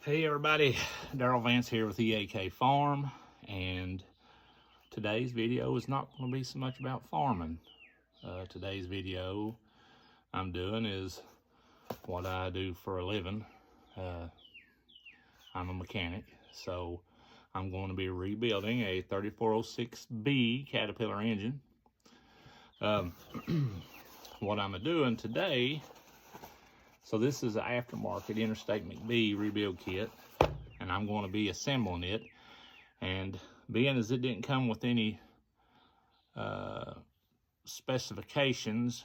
Hey everybody, Daryl Vance here with EAK Farm, and today's video is not going to be so much about farming. Today's video I'm doing is what I do for a living. I'm a mechanic, so I'm going to be rebuilding a 3406B Caterpillar engine. What I'm doing today, so this is an aftermarket Interstate McBee rebuild kit, and I'm going to be assembling it. And being as it didn't come with any specifications,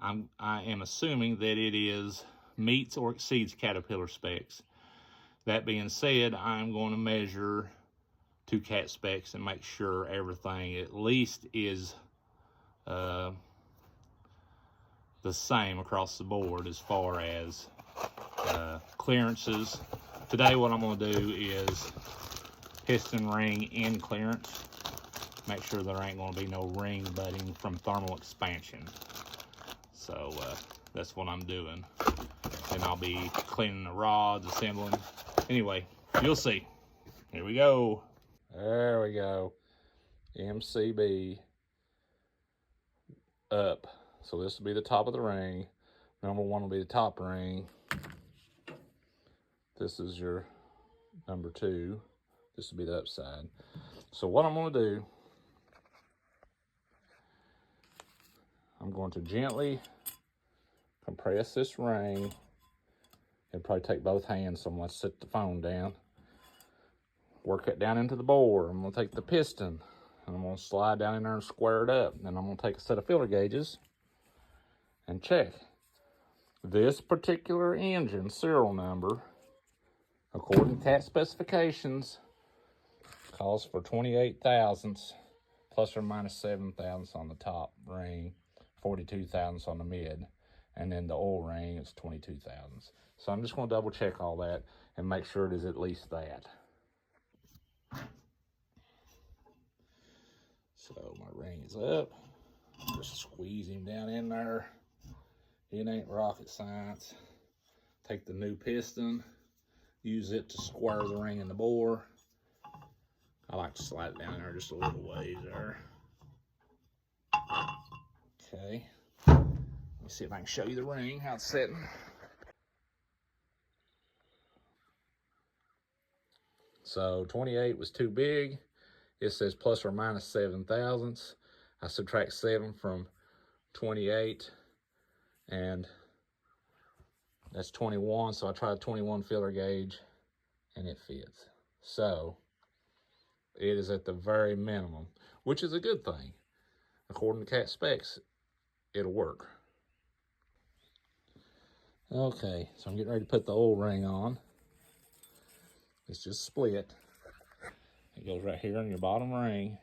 I am assuming that it meets or exceeds Caterpillar specs. That being said, I'm going to measure to Cat specs and make sure everything at least is the same across the board as far as clearances. Today what I'm going to do is piston ring end clearance. Make sure there ain't going to be no ring butting from thermal expansion. So that's what I'm doing. And I'll be cleaning the rods, assembling. Anyway, you'll see. Here we go. There we go. MCB up. So this will be the top of the ring. Number one will be the top ring. This is your number two. This will be the upside. So what I'm going to do, I'm going to gently compress this ring. It'll probably take both hands, so I'm going to set the phone down. Work it down into the bore. I'm going to take the piston, and I'm going to slide down in there and square it up. Then I'm going to take a set of filler gauges and check. This particular engine serial number, according to Cat specifications, calls for 28 thousandths plus or minus 7 thousandths on the top ring, 42 thousandths on the mid, and then the oil ring is 22 thousandths. So I'm just going to double check all that and make sure it is at least that. So my ring is up. Just squeeze him down in there. It ain't rocket science. Take the new piston, use it to square the ring in the bore. I like to slide it down there just a little ways there. Okay. Let me see if I can show you the ring, how it's sitting. So 28 was too big. It says plus or minus 7 thousandths. I subtract 7 from 28, and that's 21. So I tried a 21 filler gauge, and it fits. So it is at the very minimum, which is a good thing. According to Cat specs, it'll work. Okay, so I'm getting ready to put the oil ring on. It's just split. It goes right here on your bottom ring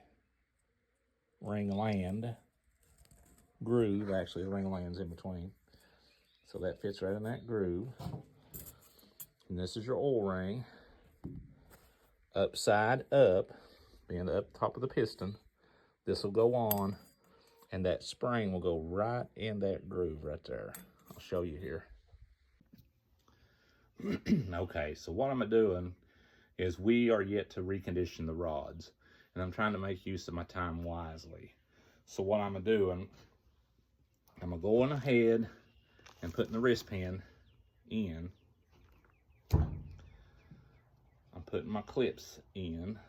land, groove. Actually, the ring land's in between. So that fits right in that groove. And this is your oil ring. Upside up, being up top of the piston. This will go on, and that spring will go right in that groove right there. I'll show you here. Okay, so what I'm doing is we are yet to recondition the rods, and I'm trying to make use of my time wisely. So what I'm doing, I'm going ahead and putting the wrist pin in. I'm putting my clips in.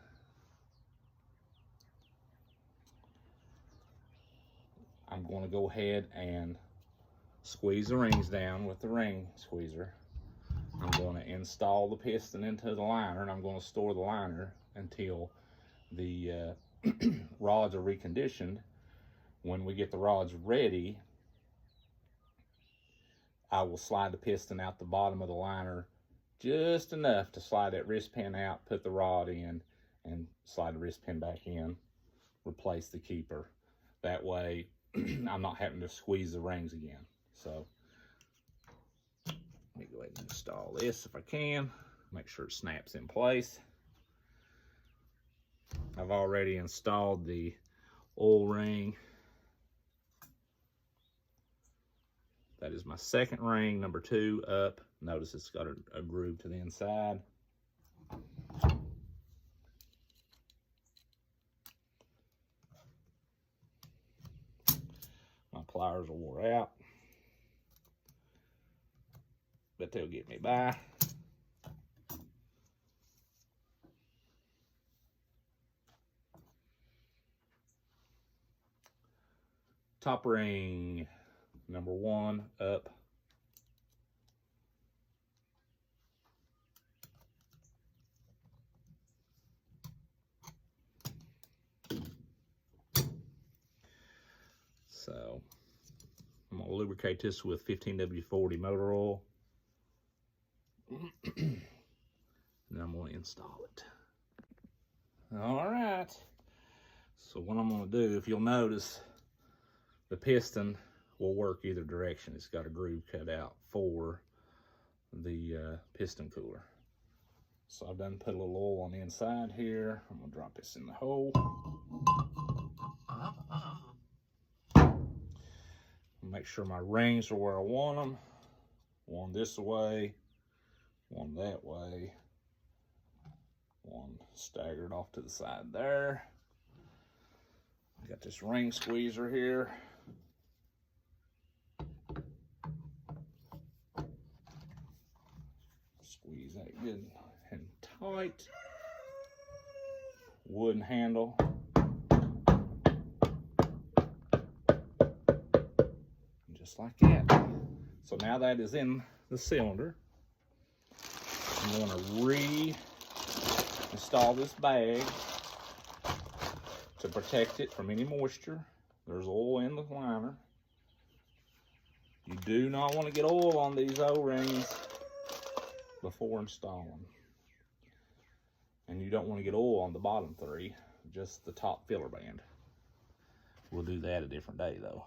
I'm going to go ahead and squeeze the rings down with the ring squeezer. I'm going to install the piston into the liner, and I'm going to store the liner until the rods are reconditioned. When we get the rods ready, I will slide the piston out the bottom of the liner just enough to slide that wrist pin out, put the rod in, and slide the wrist pin back in, replace the keeper. That way, I'm not having to squeeze the rings again. So let me go ahead and install this if I can. Make sure it snaps in place. I've already installed the oil ring. That is my second ring, number 2 up. Notice it's got a groove to the inside. My pliers are wore out, but they'll get me by. Top ring, number 1 up. So I'm gonna lubricate this with 15W40 motor oil. And I'm gonna install it. All right. So what I'm gonna do, if you'll notice, the piston will work either direction. It's got a groove cut out for the piston cooler. So I've done put a little oil on the inside here. I'm gonna drop this in the hole. Make sure my rings are where I want them. One this way, one that way, one staggered off to the side there. I got this ring squeezer here. Squeeze that good and tight. Wooden handle. Just like that. So now that is in the cylinder, I'm going to reinstall this bag to protect it from any moisture. There's oil in the liner. You do not want to get oil on these O-rings before installing. And you don't want to get oil on the bottom 3, just the top filler band. We'll do that a different day though.